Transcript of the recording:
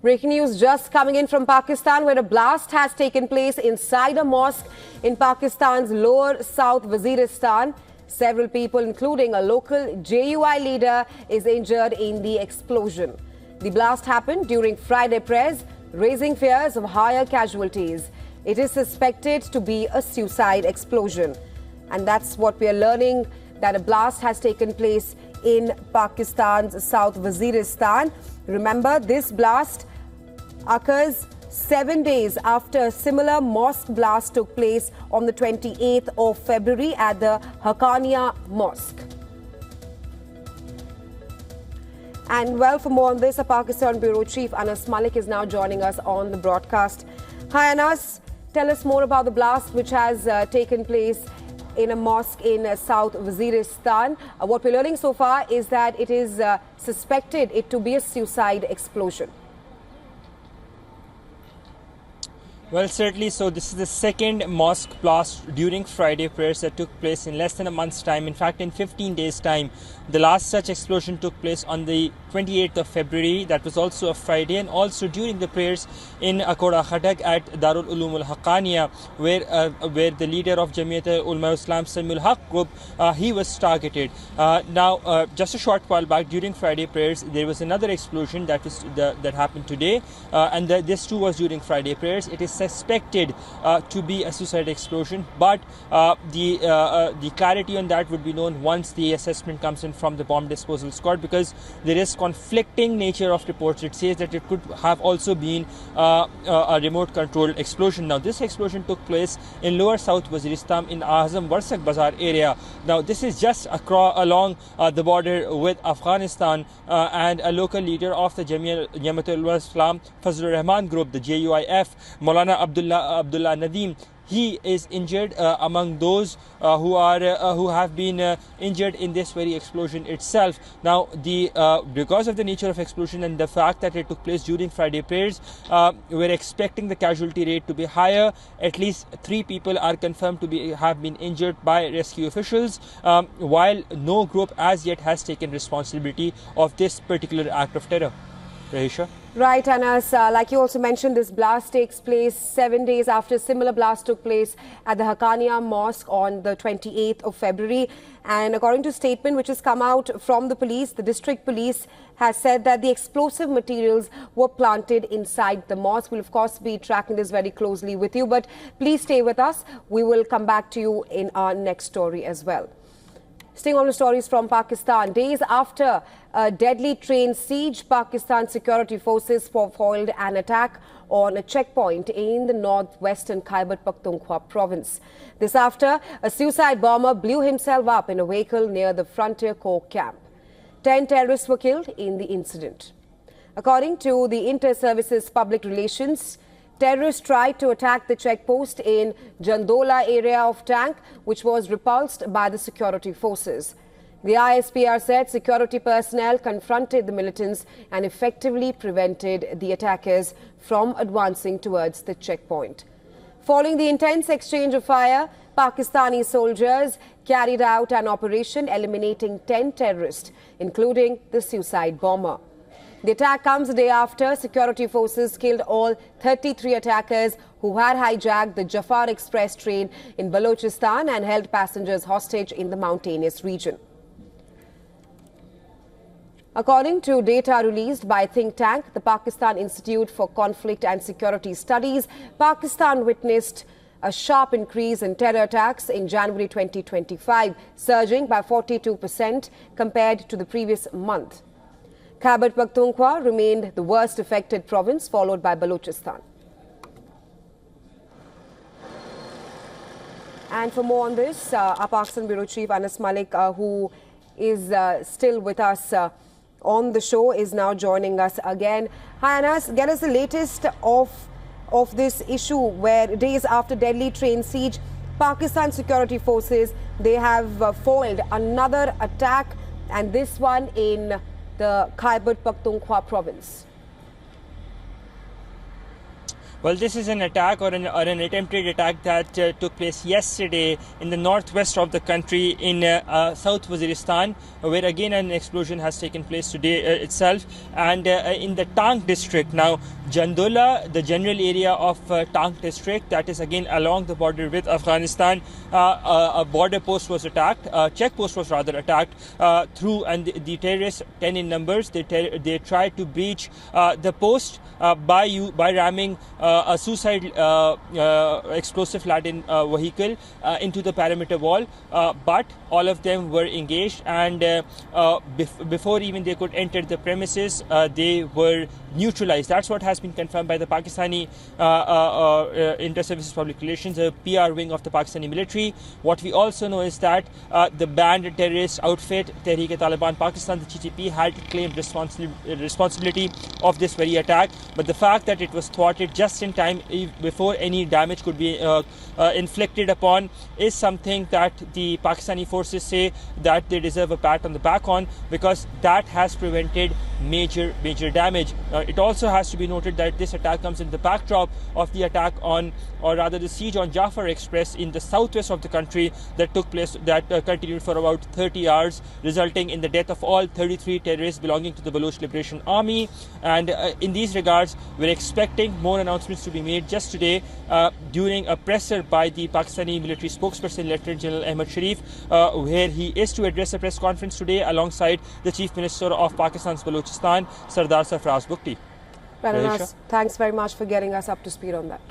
Breaking news just coming in from Pakistan, where a blast has taken place inside a mosque in Pakistan's lower South Waziristan. Several people, including a local JUI leader, is injured in the explosion. The blast happened during Friday prayers, raising fears of higher casualties. It is suspected to be a suicide explosion. And that's what we are learning, that a blast has taken place in Pakistan's South Waziristan. Remember, this blast occurs 7 days after a similar mosque blast took place on the 28th of February at the Haqqaniya Mosque. And well, for more on this, our Pakistan Bureau Chief Anas Malik is now joining us on the broadcast. Hi Anas, tell us more about the blast which has taken place in a mosque in South Waziristan. What we're learning so far is that it is suspected to be a suicide explosion. Well, certainly. So this is the second mosque blast during Friday prayers that took place in less than a month's time. In fact, in 15 days' time. The last such explosion took place on the 28th of February. That was also a Friday, and also during the prayers in Akoda Khadak at Darul Ulum al-Haqqaniya, where the leader of Jamiat Ulama Islam Samul Haq group, he was targeted. Now, just a short while back during Friday prayers, there was another explosion that happened today, and this too was during Friday prayers. It is suspected to be a suicide explosion, but the clarity on that would be known once the assessment comes in from the bomb disposal squad, because there is conflicting nature of reports. It says that it could have also been a remote controlled explosion. Now, this explosion took place in lower South Waziristan in Azam Warsak Bazaar area. Now, this is just along the border with Afghanistan, and a local leader of the Jamiat Ulama Islam Fazlur Rahman group, the JUIF, Maulana Abdullah Nadeem, he is injured among those who have been injured in this very explosion itself. Now, because of the nature of explosion and the fact that it took place during Friday prayers, we're expecting the casualty rate to be higher. At least 3 people are confirmed to have been injured by rescue officials, while no group as yet has taken responsibility of this particular act of terror. Rahisha? Right, Anas. Like you also mentioned, this blast takes place 7 days after a similar blast took place at the Haqqaniya Mosque on the 28th of February. And according to a statement which has come out from the police, the district police has said that the explosive materials were planted inside the mosque. We'll, of course, be tracking this very closely with you, but please stay with us. We will come back to you in our next story as well. Staying on the stories from Pakistan, days after a deadly train siege, Pakistan security forces foiled an attack on a checkpoint in the northwestern Khyber Pakhtunkhwa province. This after a suicide bomber blew himself up in a vehicle near the Frontier Corps camp. 10 terrorists were killed in the incident. According to the Inter-Services Public Relations, terrorists tried to attack the checkpost in Jandola area of Tank, which was repulsed by the security forces. The ISPR said security personnel confronted the militants and effectively prevented the attackers from advancing towards the checkpoint. Following the intense exchange of fire, Pakistani soldiers carried out an operation eliminating 10 terrorists, including the suicide bomber. The attack comes a day after security forces killed all 33 attackers who had hijacked the Jafar Express train in Balochistan and held passengers hostage in the mountainous region. According to data released by think tank, the Pakistan Institute for Conflict and Security Studies, Pakistan witnessed a sharp increase in terror attacks in January 2025, surging by 42% compared to the previous month. Khyber Pakhtunkhwa remained the worst affected province, followed by Balochistan. And for more on this, our Pakistan Bureau Chief Anas Malik, who is still with us on the show, is now joining us again. Hi Anas, get us the latest of this issue where days after deadly train siege, Pakistan security forces, they have foiled another attack, and this one in the Khyber Pakhtunkhwa province. Well, this is an attack or an attempted attack that took place yesterday in the northwest of the country in South Waziristan, where again an explosion has taken place today itself, and in the Tank district. Now, Jandola, the general area of Tank district, that is again along the border with Afghanistan, a border post was attacked, check post was rather attacked and the terrorists, 10 in numbers, they tried to breach the post by ramming a suicide explosive laden vehicle into the perimeter wall, but all of them were engaged, and before even they could enter the premises, they were neutralized. That's what has been confirmed by the Pakistani Inter-Services Public Relations, the PR wing of the Pakistani military. What we also know is that the banned terrorist outfit Tehreek-e-Taliban Pakistan, the TTP, had claimed responsibility of this very attack, but the fact that it was thwarted just in time before any damage could be inflicted upon is something that the Pakistani forces say that they deserve a pat on the back on, because that has prevented major damage. It also has to be noted that this attack comes in the backdrop of the attack on, or rather the siege on Jafar Express in the southwest of the country that took place, that continued for about 30 hours, resulting in the death of all 33 terrorists belonging to the Baloch Liberation Army. And in these regards, we're expecting more announcements to be made just today during a presser by the Pakistani military spokesperson, Lieutenant General Ahmad Sharif, where he is to address a press conference today alongside the Chief Minister of Pakistan's Balochistan, Sardar Sarfraz Bukti. Thanks very much for getting us up to speed on that.